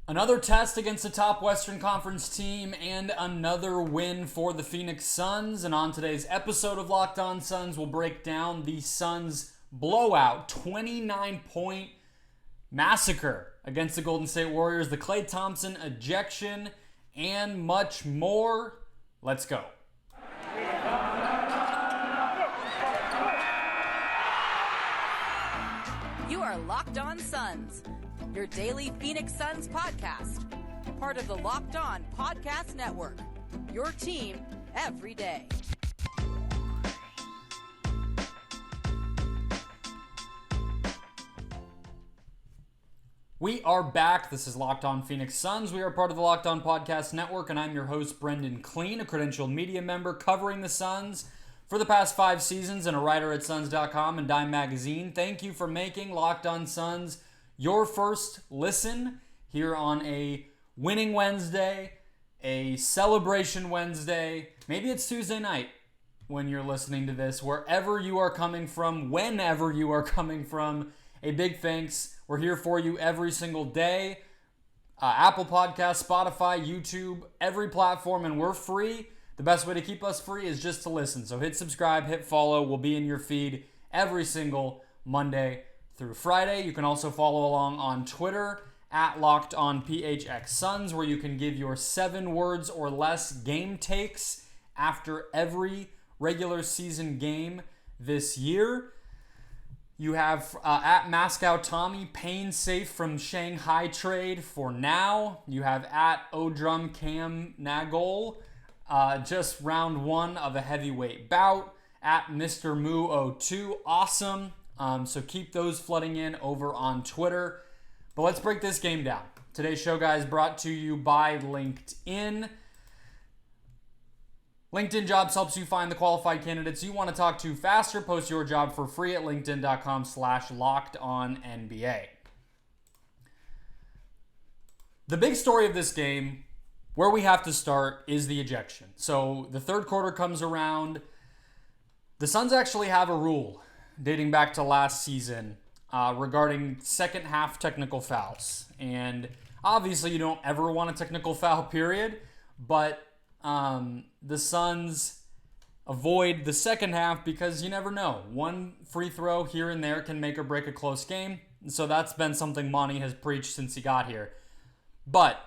Another test against a top Western Conference team and another win for the Phoenix Suns. And on today's episode of Locked On Suns, we'll break down the Suns' blowout 29-point massacre against the Golden State Warriors, the Klay Thompson ejection, and much more. Let's go. You are Locked On Suns, your daily Phoenix Suns podcast, part of the Locked On Podcast Network, your team every day. We are back. This is Locked On Phoenix Suns. We are part of the Locked On Podcast Network, and I'm your host, Brendon Kleen, a credentialed media member covering the Suns for the past 5 seasons and a writer at Suns.com and Dime Magazine. Thank you for making Locked On Suns your first listen here on a winning Wednesday, a celebration Wednesday. Maybe it's Tuesday night when you're listening to this. Wherever you are coming from, whenever you are coming from, a big thanks. We're here for you every single day. Apple Podcasts, Spotify, YouTube, every platform, and we're free. The best way to keep us free is just to listen. So hit subscribe, hit follow. We'll be in your feed every single Monday through Friday. You can also follow along on Twitter at LockedOnPHXSuns, where you can give your 7 words or less game takes after every regular season game this year. You have at Moscow Tommy, Payne safe from Shanghai trade for now. You have at Odrum Cam Nagol, just round 1 of a heavyweight bout. At Mr. Moo02, awesome. So keep those flooding in over on Twitter. But let's break this game down. Today's show, guys, brought to you by LinkedIn. LinkedIn Jobs helps you find the qualified candidates you want to talk to faster. Post your job for free at linkedin.com/lockedonnba. The big story of this game, where we have to start, is the ejection. So the third quarter comes around. The Suns actually have a rule dating back to last season regarding second half technical fouls. And obviously you don't ever want a technical foul, period. But the Suns avoid the second half because you never know. One free throw here and there can make or break a close game. So that's been something Monty has preached since he got here. But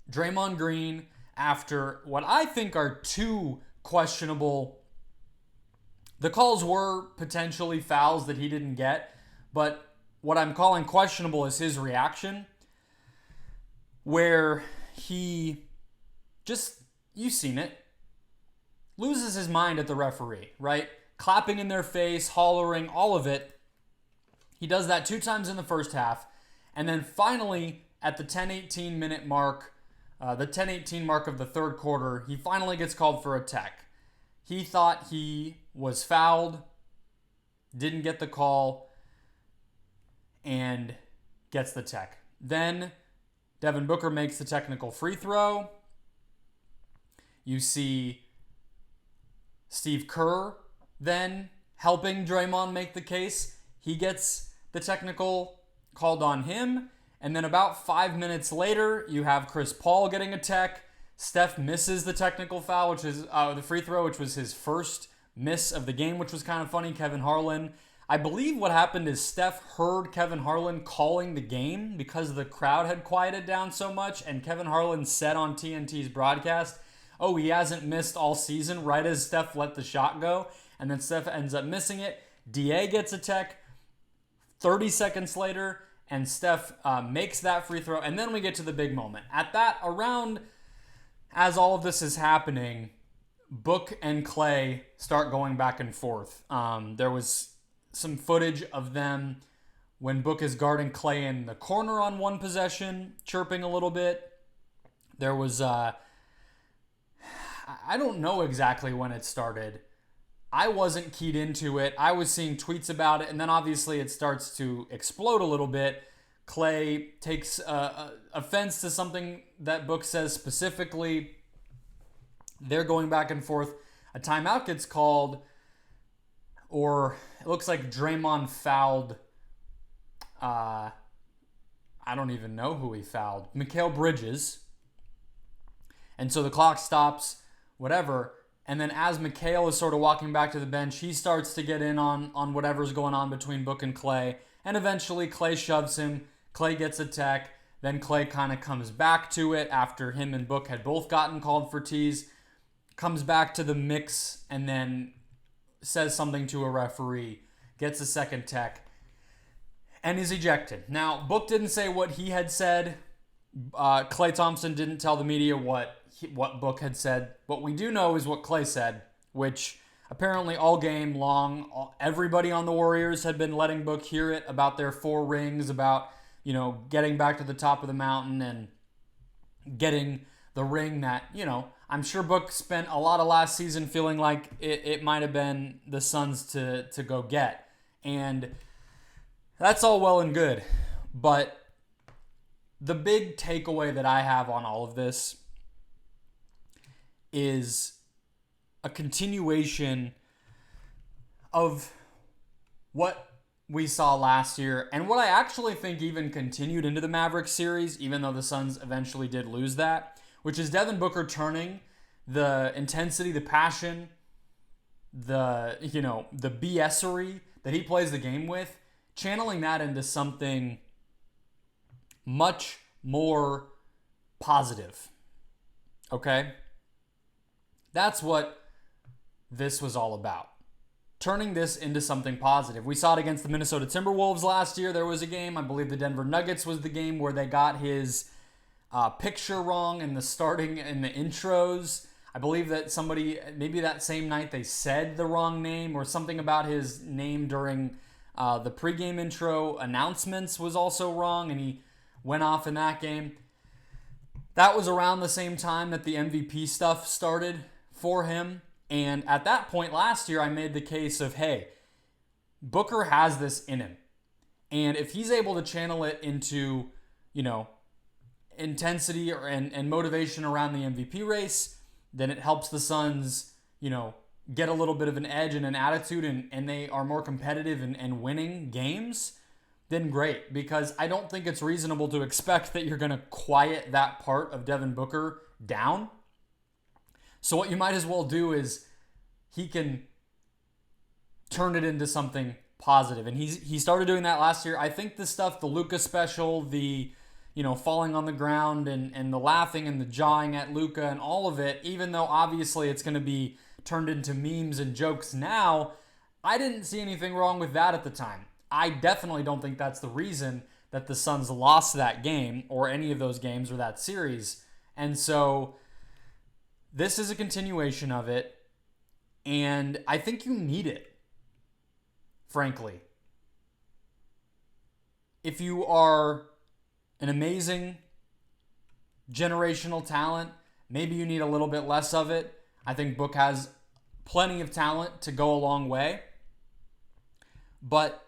Draymond Green, after what I think are 2 questionable, the calls were potentially fouls that he didn't get, but what I'm calling questionable is his reaction, where he just, you've seen it, loses his mind at the referee, right? Clapping in their face, hollering, all of it. He does that 2 times in the first half, and then finally at the 10-18 minute mark, the 10-18 mark of the third quarter, he finally gets called for a tech. He thought he was fouled, didn't get the call, and gets the tech. Then Devin Booker makes the technical free throw. You see Steve Kerr then helping Draymond make the case. He gets the technical called on him. And then about 5 minutes later, you have Chris Paul getting a tech. Steph misses the technical foul, which is the free throw, which was his first miss of the game, which was kind of funny. Kevin Harlan, I believe what happened is Steph heard Kevin Harlan calling the game because the crowd had quieted down so much, and Kevin Harlan said on TNT's broadcast, oh, he hasn't missed all season, right as Steph let the shot go, and then Steph ends up missing it. DA gets a tech 30 seconds later, and Steph makes that free throw, and then we get to the big moment. At that, around as all of this is happening, Book and Klay start going back and forth. There was some footage of them when Book is guarding Klay in the corner on one possession, chirping a little bit. There was, I don't know exactly when it started. I wasn't keyed into it. I was seeing tweets about it, and then obviously it starts to explode a little bit. Klay takes offense to something that Book says specifically. They're going back and forth. A timeout gets called, or it looks like Draymond fouled. I I don't even know who he fouled. Mikal Bridges. And so the clock stops, whatever. And then as Mikal is sort of walking back to the bench, he starts to get in on whatever's going on between Book and Klay. And eventually Klay shoves him. Klay gets a tech. Then Klay kind of comes back to it after him and Book had both gotten called for tees. Comes back to the mix and then says something to a referee. Gets a second tech. And is ejected. Now, Book didn't say what he had said. Klay Thompson didn't tell the media what Book had said. What we do know is what Klay said, which apparently all game long, everybody on the Warriors had been letting Book hear it about their 4 rings, about, getting back to the top of the mountain and getting the ring that, I'm sure Book spent a lot of last season feeling like it might have been the Suns to go get. And that's all well and good. But the big takeaway that I have on all of this is a continuation of what we saw last year and what I actually think even continued into the Mavericks series, even though the Suns eventually did lose that, which is Devin Booker turning the intensity, the passion, the BS-ery that he plays the game with, channeling that into something much more positive. Okay? That's what this was all about. Turning this into something positive. We saw it against the Minnesota Timberwolves last year. There was a game, I believe the Denver Nuggets was the game where they got his picture wrong in the starting and the intros. I believe that somebody, maybe that same night they said the wrong name or something about his name during the pregame intro announcements was also wrong and he went off in that game. That was around the same time that the MVP stuff started for him. And at that point last year, I made the case of, hey, Booker has this in him. And if he's able to channel it into, intensity and motivation around the MVP race, then it helps the Suns, get a little bit of an edge and an attitude and they are more competitive and winning games, then great. Because I don't think it's reasonable to expect that you're going to quiet that part of Devin Booker down. So what you might as well do is he can turn it into something positive. And he started doing that last year. I think the stuff, the Luka special, the falling on the ground and the laughing and the jawing at Luka and all of it, even though obviously it's going to be turned into memes and jokes now, I didn't see anything wrong with that at the time. I definitely don't think that's the reason that the Suns lost that game or any of those games or that series. And so this is a continuation of it, and I think you need it, frankly. If you are an amazing generational talent, maybe you need a little bit less of it. I think Book has plenty of talent to go a long way. But,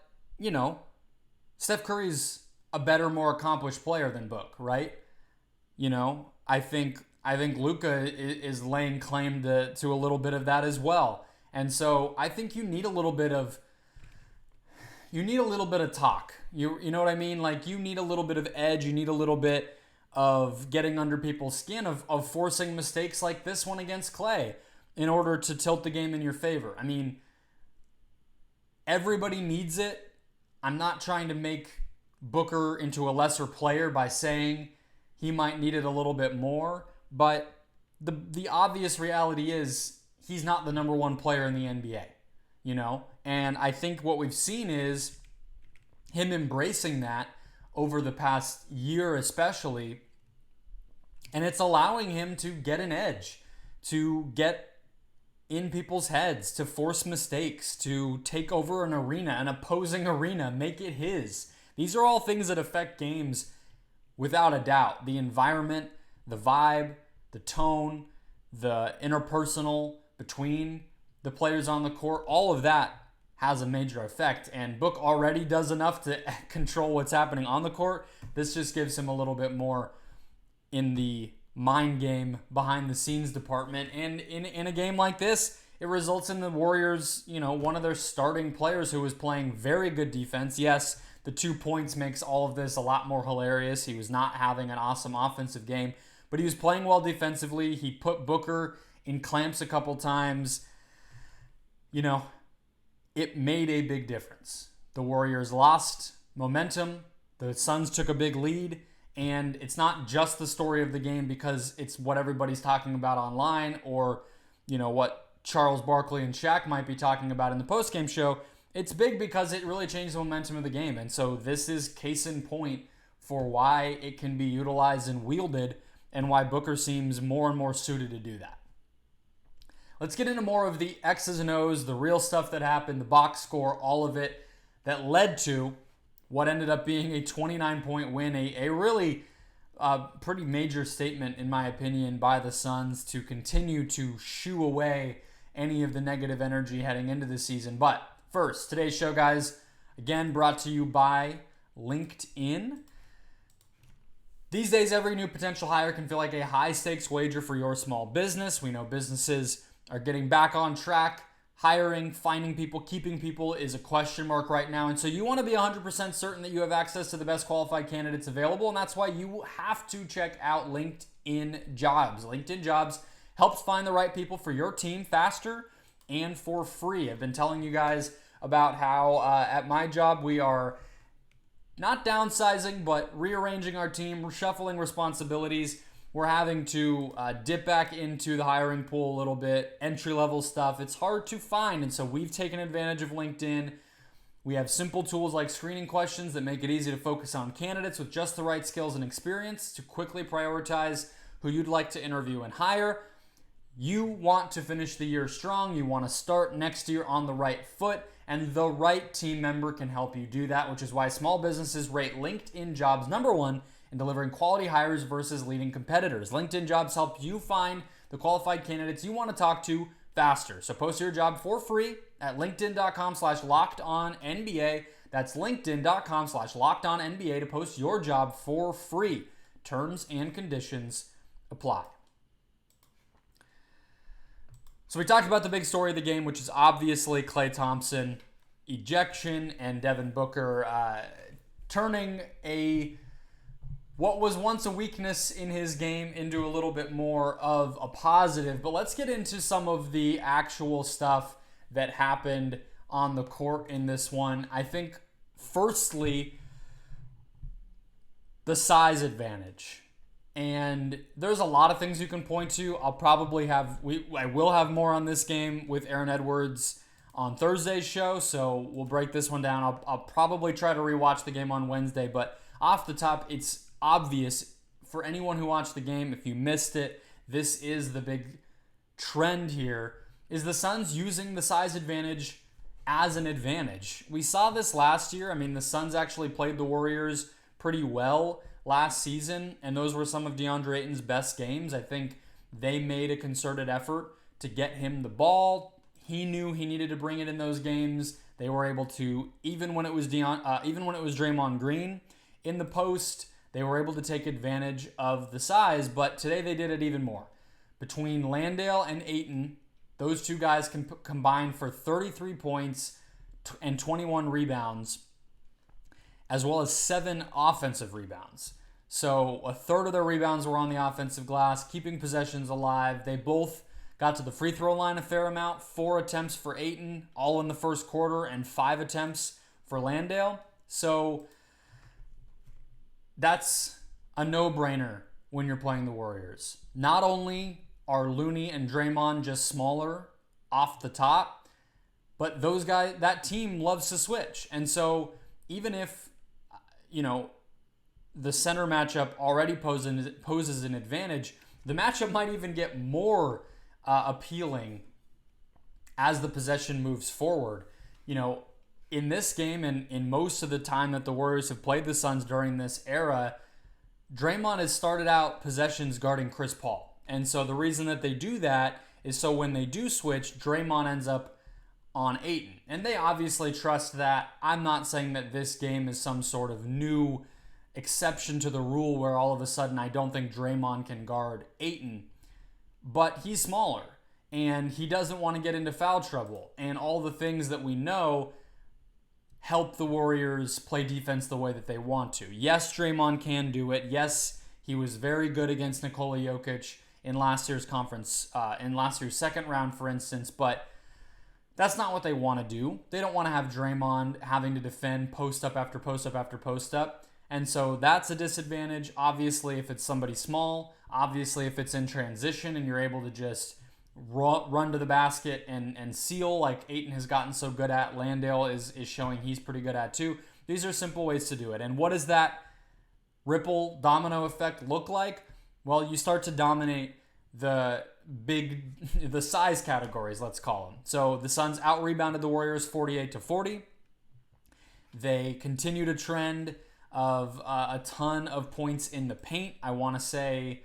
Steph Curry's a better, more accomplished player than Book, right? I think Luka is laying claim to a little bit of that as well. And so I think you need a little bit of talk. You know what I mean? Like you need a little bit of edge. You need a little bit of getting under people's skin, of forcing mistakes like this one against Klay in order to tilt the game in your favor. I mean, everybody needs it. I'm not trying to make Booker into a lesser player by saying he might need it a little bit more. But the obvious reality is he's not the number one player in the NBA, And I think what we've seen is him embracing that over the past year especially, and it's allowing him to get an edge, to get in people's heads, to force mistakes, to take over an arena, an opposing arena, make it his. These are all things that affect games without a doubt. The environment, the vibe, the tone, the interpersonal between the players on the court, all of that has a major effect. And Book already does enough to control what's happening on the court. This just gives him a little bit more in the mind game, behind the scenes department. And in a game like this, it results in the Warriors, one of their starting players who was playing very good defense. Yes, the 2 points makes all of this a lot more hilarious. He was not having an awesome offensive game, but he was playing well defensively. He put Booker in clamps a couple times. You know, it made a big difference. The Warriors lost momentum. The Suns took a big lead. And it's not just the story of the game because it's what everybody's talking about online or, you know, what Charles Barkley and Shaq might be talking about in the postgame show. It's big because it really changed the momentum of the game. And so this is case in point for why it can be utilized and wielded and why Booker seems more and more suited to do that. Let's get into more of the X's and O's, the real stuff that happened, the box score, all of it that led to what ended up being a 29-point win, a really pretty major statement, in my opinion, by the Suns to continue to shoo away any of the negative energy heading into the season. But first, today's show, guys, again, brought to you by LinkedIn. These days, every new potential hire can feel like a high-stakes wager for your small business. We know businesses are getting back on track. Hiring, finding people, keeping people is a question mark right now. And so you want to be 100% certain that you have access to the best qualified candidates available. And that's why you have to check out LinkedIn Jobs. LinkedIn Jobs helps find the right people for your team faster and for free. I've been telling you guys about how at my job we are not downsizing, but rearranging our team, reshuffling responsibilities. We're having to dip back into the hiring pool a little bit, entry-level stuff. It's hard to find, and so we've taken advantage of LinkedIn. We have simple tools like screening questions that make it easy to focus on candidates with just the right skills and experience to quickly prioritize who you'd like to interview and hire. You want to finish the year strong. You want to start next year on the right foot, and the right team member can help you do that, which is why small businesses rate LinkedIn Jobs #1 in delivering quality hires versus leading competitors. LinkedIn Jobs help you find the qualified candidates you want to talk to faster. So post your job for free at linkedin.com/lockedonnba. That's linkedin.com/lockedonnba to post your job for free. Terms and conditions apply. So we talked about the big story of the game, which is obviously Klay Thompson ejection and Devin Booker turning what was once a weakness in his game into a little bit more of a positive. But let's get into some of the actual stuff that happened on the court in this one. I think, firstly, the size advantage. And there's a lot of things you can point to. I will have more on this game with Aaron Edwards on Thursday's show, so we'll break this one down. I'll probably try to rewatch the game on Wednesday, but off the top, it's obvious for anyone who watched the game. If you missed it, this is the big trend here, is the Suns using the size advantage as an advantage. We saw this last year. I mean, the Suns actually played the Warriors pretty well last season, and those were some of Deandre Ayton's best games. I think they made a concerted effort to get him the ball. He knew he needed to bring it in those games. They were able to, even when it was Draymond Green in the post, they were able to take advantage of the size, but today they did it even more. Between Landale and Ayton, those two guys can combine for 33 points and 21 rebounds, as well as 7 offensive rebounds. So a third of their rebounds were on the offensive glass, keeping possessions alive. They both got to the free throw line a fair amount. 4 attempts for Ayton, all in the first quarter, and 5 attempts for Landale. So that's a no-brainer when you're playing the Warriors. Not only are Looney and Draymond just smaller off the top, but those guys, that team loves to switch. And so even if, the center matchup already poses an advantage, the matchup might even get more appealing as the possession moves forward. In this game and in most of the time that the Warriors have played the Suns during this era, Draymond has started out possessions guarding Chris Paul. And so the reason that they do that is so when they do switch, Draymond ends up on Ayton. And they obviously trust that. I'm not saying that this game is some sort of new exception to the rule where all of a sudden I don't think Draymond can guard Ayton. But he's smaller and he doesn't want to get into foul trouble. And all the things that we know help the Warriors play defense the way that they want to. Yes, Draymond can do it. Yes, he was very good against Nikola Jokic in last year's second round, for instance, but that's not what they want to do. They don't want to have Draymond having to defend post up after post up after post up. And so that's a disadvantage. Obviously, if it's somebody small, obviously, if it's in transition and you're able to just run to the basket and seal like Ayton has gotten so good at, Landale is showing he's pretty good at too. These are simple ways to do it. And what does that ripple domino effect look like? Well, you start to dominate the size categories, let's call them. So the Suns out-rebounded the Warriors 48-40. They continue to trend of a ton of points in the paint. I want to say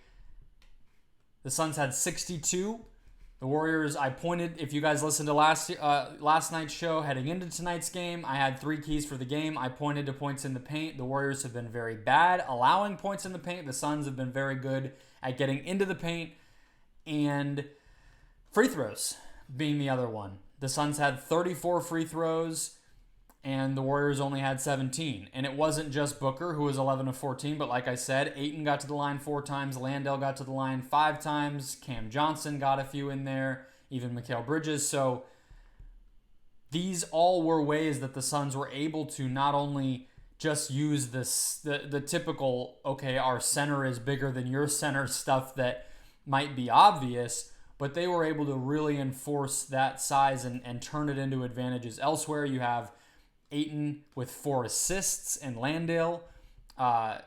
the Suns had 62. The Warriors, I pointed, if you guys listened to last night's show, heading into tonight's game, I had 3 keys for the game. I pointed to points in the paint. The Warriors have been very bad allowing points in the paint. The Suns have been very good at getting into the paint. And free throws being the other one. The Suns had 34 free throws, and the Warriors only had 17. And it wasn't just Booker, who was 11 of 14, but like I said, Ayton got to the line 4 times, Landale got to the line 5 times, Cam Johnson got a few in there, even Mikal Bridges. So these all were ways that the Suns were able to not only just use the typical, okay, our center is bigger than your center stuff that might be obvious, but they were able to really enforce that size and turn it into advantages elsewhere. You have Ayton with 4 assists and Landale. I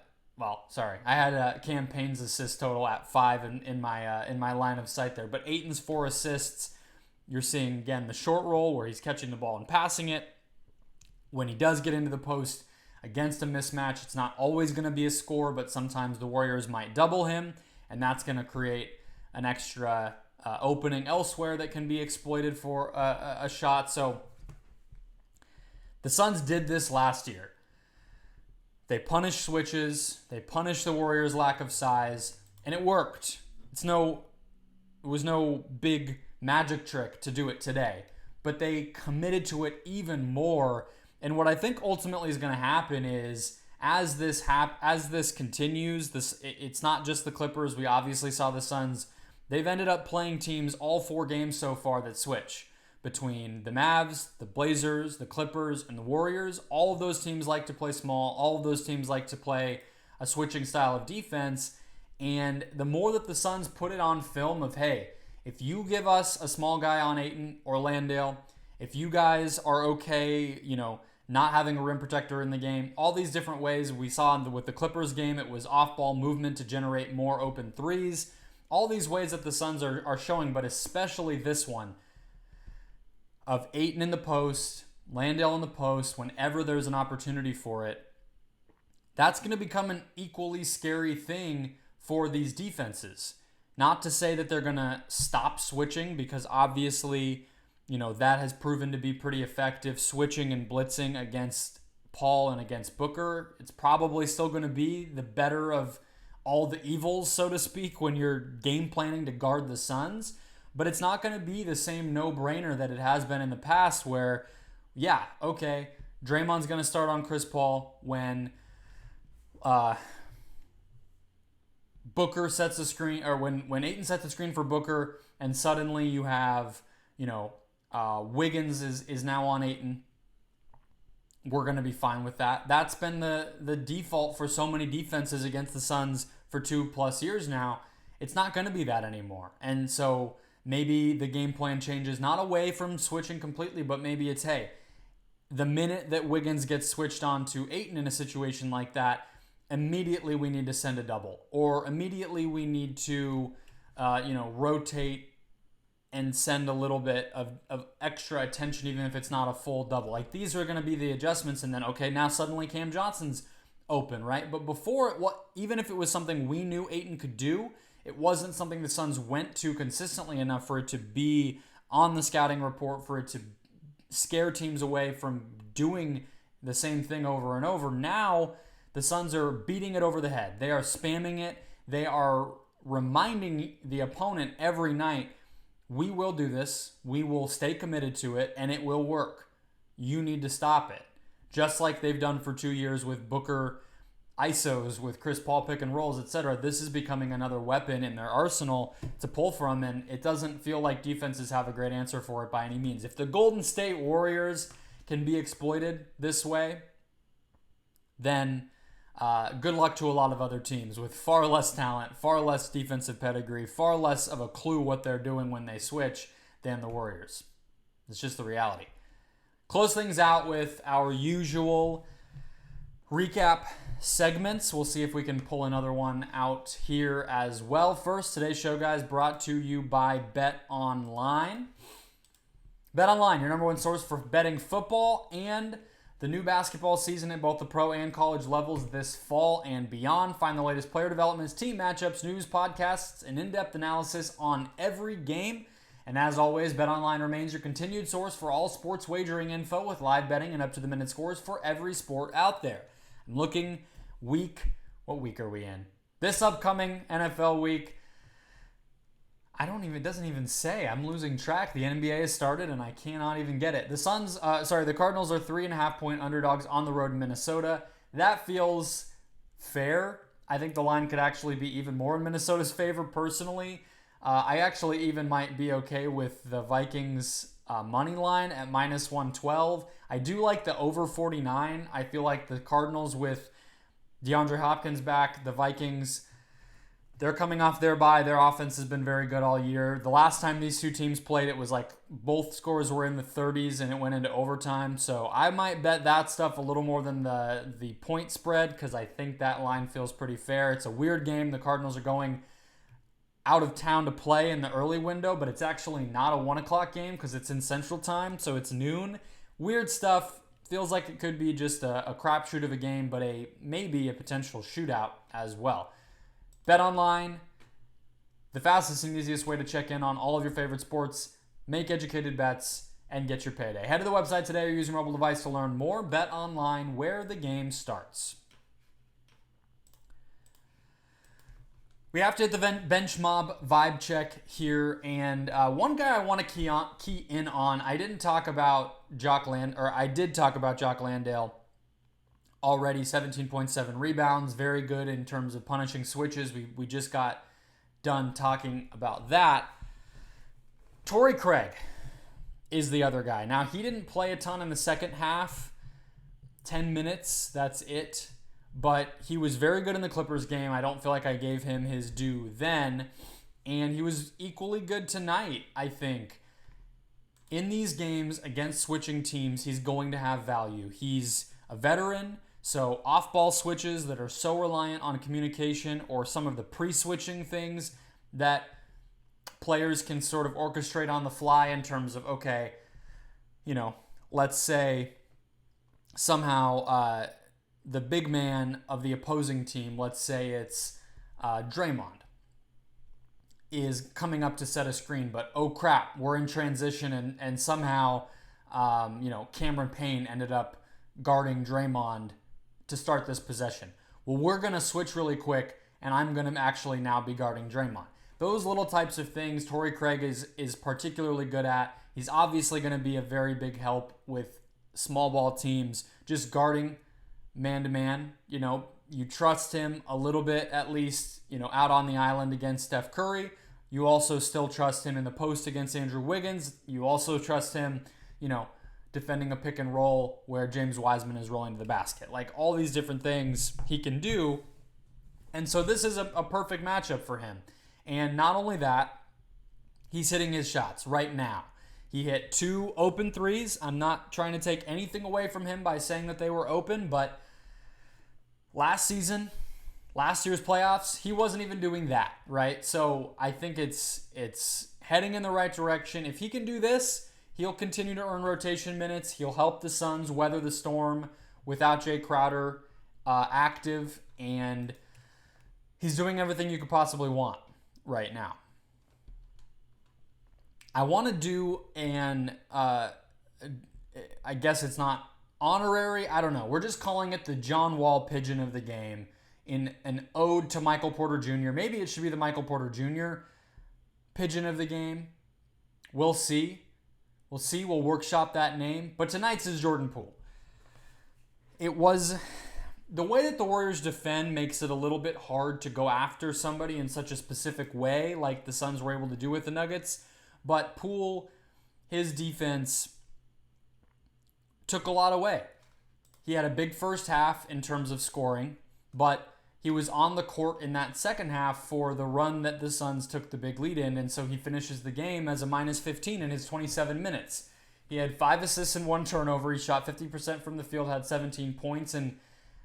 had Cam Payne's assist total at 5 in my line of sight there. But Ayton's 4 assists, you're seeing, again, the short roll where he's catching the ball and passing it. When he does get into the post against a mismatch, it's not always going to be a score, but sometimes the Warriors might double him, and that's going to create an extra opening elsewhere that can be exploited for a shot. So the Suns did this last year. They punished switches. They punished the Warriors' lack of size, and it worked. It was no big magic trick to do it today, but they committed to it even more. And what I think ultimately is going to happen is, as this continues, it's not just the Clippers. We obviously saw the Suns. They've ended up playing teams all 4 games so far that switch. Between the Mavs, the Blazers, the Clippers, and the Warriors, all of those teams like to play small. All of those teams like to play a switching style of defense. And the more that the Suns put it on film of, hey, if you give us a small guy on Ayton or Landale, if you guys are okay, not having a rim protector in the game, all these different ways we saw with the Clippers game, it was off-ball movement to generate more open threes. All these ways that the Suns are showing, but especially this one, of Ayton in the post, Landale in the post, whenever there's an opportunity for it, that's going to become an equally scary thing for these defenses. Not to say that they're going to stop switching, because obviously, that has proven to be pretty effective, switching and blitzing against Paul and against Booker. It's probably still going to be the better of all the evils, so to speak, when you're game planning to guard the Suns. But it's not going to be the same no-brainer that it has been in the past where, yeah, okay, Draymond's going to start on Chris Paul when Booker sets the screen, or when Ayton sets the screen for Booker, and suddenly you have, Wiggins is now on Ayton. We're going to be fine with that. That's been the default for so many defenses against the Suns for 2+ years now. It's not going to be that anymore. And so maybe the game plan changes, not away from switching completely, but maybe it's, hey, the minute that Wiggins gets switched on to Ayton in a situation like that, immediately we need to send a double. Or immediately we need to, rotate and send a little bit of extra attention, even if it's not a full double. Like, these are going to be the adjustments, and then, okay, now suddenly Cam Johnson's open, right? But before, even if it was something we knew Ayton could do, it wasn't something the Suns went to consistently enough for it to be on the scouting report, for it to scare teams away from doing the same thing over and over. Now, the Suns are beating it over the head. They are spamming it. They are reminding the opponent every night, we will do this, we will stay committed to it, and it will work. You need to stop it. just like they've done for 2 years with Booker ISOs, with Chris Paul pick and rolls, etc. This is becoming another weapon in their arsenal to pull from, and it doesn't feel like defenses have a great answer for it by any means. If the Golden State Warriors can be exploited this way, then good luck to a lot of other teams with far less talent, far less defensive pedigree, far less of a clue what they're doing when they switch than the Warriors. It's just the reality. Close things out with our usual recap segments. We'll see if we can pull another one out here as well. First, today's show, guys, brought to you by BetOnline. BetOnline, your number one source for betting football and the new basketball season at both the pro and college levels this fall and beyond. Find the latest player developments, team matchups, news, podcasts, and in-depth analysis on every game. And as always, BetOnline remains your continued source for all sports wagering info with live betting and up-to-the-minute scores for every sport out there. I'm looking what week are we in? This upcoming NFL week. It doesn't even say. I'm losing track. The NBA has started and I cannot even get it. The Cardinals are 3.5-point underdogs on the road in Minnesota. That feels fair. I think the line could actually be even more in Minnesota's favor personally. I actually even might be okay with the Vikings money line at -112. I do like the over 49. I feel like the Cardinals with DeAndre Hopkins back, the Vikings, they're coming off their bye. Their offense has been very good all year. The last time these two teams played, it was like both scores were in the 30s and it went into overtime. So I might bet that stuff a little more than the point spread because I think that line feels pretty fair. It's a weird game. The Cardinals are going out of town to play in the early window, but it's actually not a 1 o'clock game because it's in Central Time, so it's noon. Weird stuff. Feels like it could be just a crapshoot of a game, but maybe a potential shootout as well. BetOnline, the fastest and easiest way to check in on all of your favorite sports, make educated bets, and get your payday. Head to the website today or use your mobile device to learn more. BetOnline, where the game starts. We have to hit the bench mob vibe check here, and one guy I want to key in on. I did talk about Jock Landale already. 17.7 rebounds, very good in terms of punishing switches. We just got done talking about that. Torrey Craig is the other guy. Now, he didn't play a ton in the second half. 10 minutes, that's it. But he was very good in the Clippers game. I don't feel like I gave him his due then. And he was equally good tonight, I think. In these games against switching teams, he's going to have value. He's a veteran, so off-ball switches that are so reliant on communication or some of the pre-switching things that players can sort of orchestrate on the fly in terms of, okay, let's say somehow the big man of the opposing team, let's say it's Draymond, is coming up to set a screen, but oh crap, we're in transition and somehow, Cameron Payne ended up guarding Draymond to start this possession. Well, we're going to switch really quick, and I'm going to actually now be guarding Draymond. Those little types of things Torrey Craig is particularly good at. He's obviously going to be a very big help with small ball teams, just guarding man-to-man. You trust him a little bit, at least, out on the island against Steph Curry. You also still trust him in the post against Andrew Wiggins. You also trust him, defending a pick and roll where James Wiseman is rolling to the basket. Like all these different things he can do. And so this is a perfect matchup for him. And not only that, he's hitting his shots right now. He hit 2 open threes. I'm not trying to take anything away from him by saying that they were open, but last year's playoffs, he wasn't even doing that, right? So I think it's heading in the right direction. If he can do this, he'll continue to earn rotation minutes. He'll help the Suns weather the storm without Jay Crowder active, and he's doing everything you could possibly want right now. I want to do I guess it's not honorary. I don't know. We're just calling it the John Wall Pigeon of the game in an ode to Michael Porter Jr. Maybe it should be the Michael Porter Jr. Pigeon of the game. We'll see. We'll workshop that name. But tonight's is Jordan Poole. It was the way that the Warriors defend makes it a little bit hard to go after somebody in such a specific way like the Suns were able to do with the Nuggets. But Poole, his defense took a lot away. He had a big first half in terms of scoring, but he was on the court in that second half for the run that the Suns took the big lead in, and so he finishes the game as a minus 15 in his 27 minutes. He had 5 assists and 1 turnover. He shot 50% from the field, had 17 points, and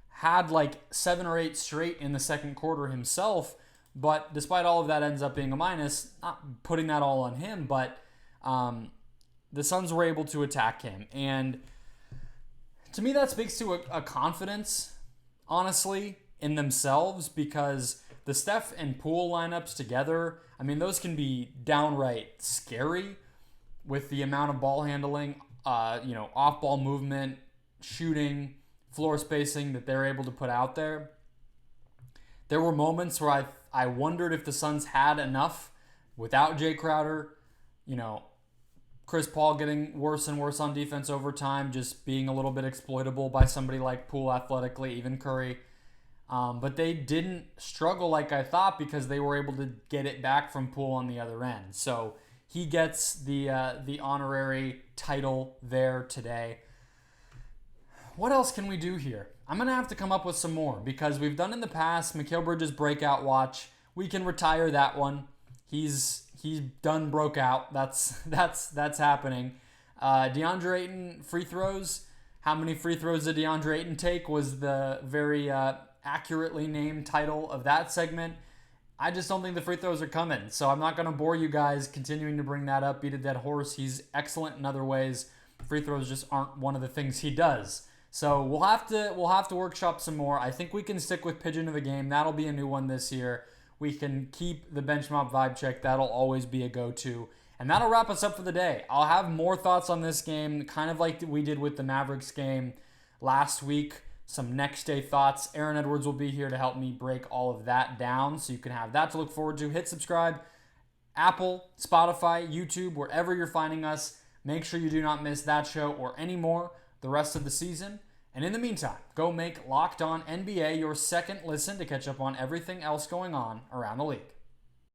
had like 7 or 8 straight in the second quarter himself. But despite all of that, ends up being a minus. Not putting that all on him, but the Suns were able to attack him. And to me, that speaks to a confidence, honestly, in themselves, because the Steph and Poole lineups together, I mean, those can be downright scary with the amount of ball handling, off-ball movement, shooting, floor spacing that they're able to put out there. There were moments where I wondered if the Suns had enough without Jay Crowder, Chris Paul getting worse and worse on defense over time, just being a little bit exploitable by somebody like Poole athletically, even Curry. But they didn't struggle like I thought because they were able to get it back from Poole on the other end. So he gets the honorary title there today. What else can we do here? I'm going to have to come up with some more because we've done in the past Mikal Bridges breakout watch. We can retire that one. He's done broke out. That's happening. Deandre Ayton free throws. How many free throws did Deandre Ayton take was the very accurately named title of that segment. I just don't think the free throws are coming. So I'm not going to bore you guys continuing to bring that up, beat a dead horse. He's excellent in other ways. Free throws just aren't one of the things he does. So we'll have to workshop some more. I think we can stick with Pigeon of the Game. That'll be a new one this year. We can keep the bench mob vibe check. That'll always be a go-to. And that'll wrap us up for the day. I'll have more thoughts on this game, kind of like we did with the Mavericks game last week. Some next day thoughts. Aaron Edwards will be here to help me break all of that down, so you can have that to look forward to. Hit subscribe. Apple, Spotify, YouTube, wherever you're finding us. Make sure you do not miss that show or any more the rest of the season. And in the meantime, go make Locked On NBA your second listen to catch up on everything else going on around the league.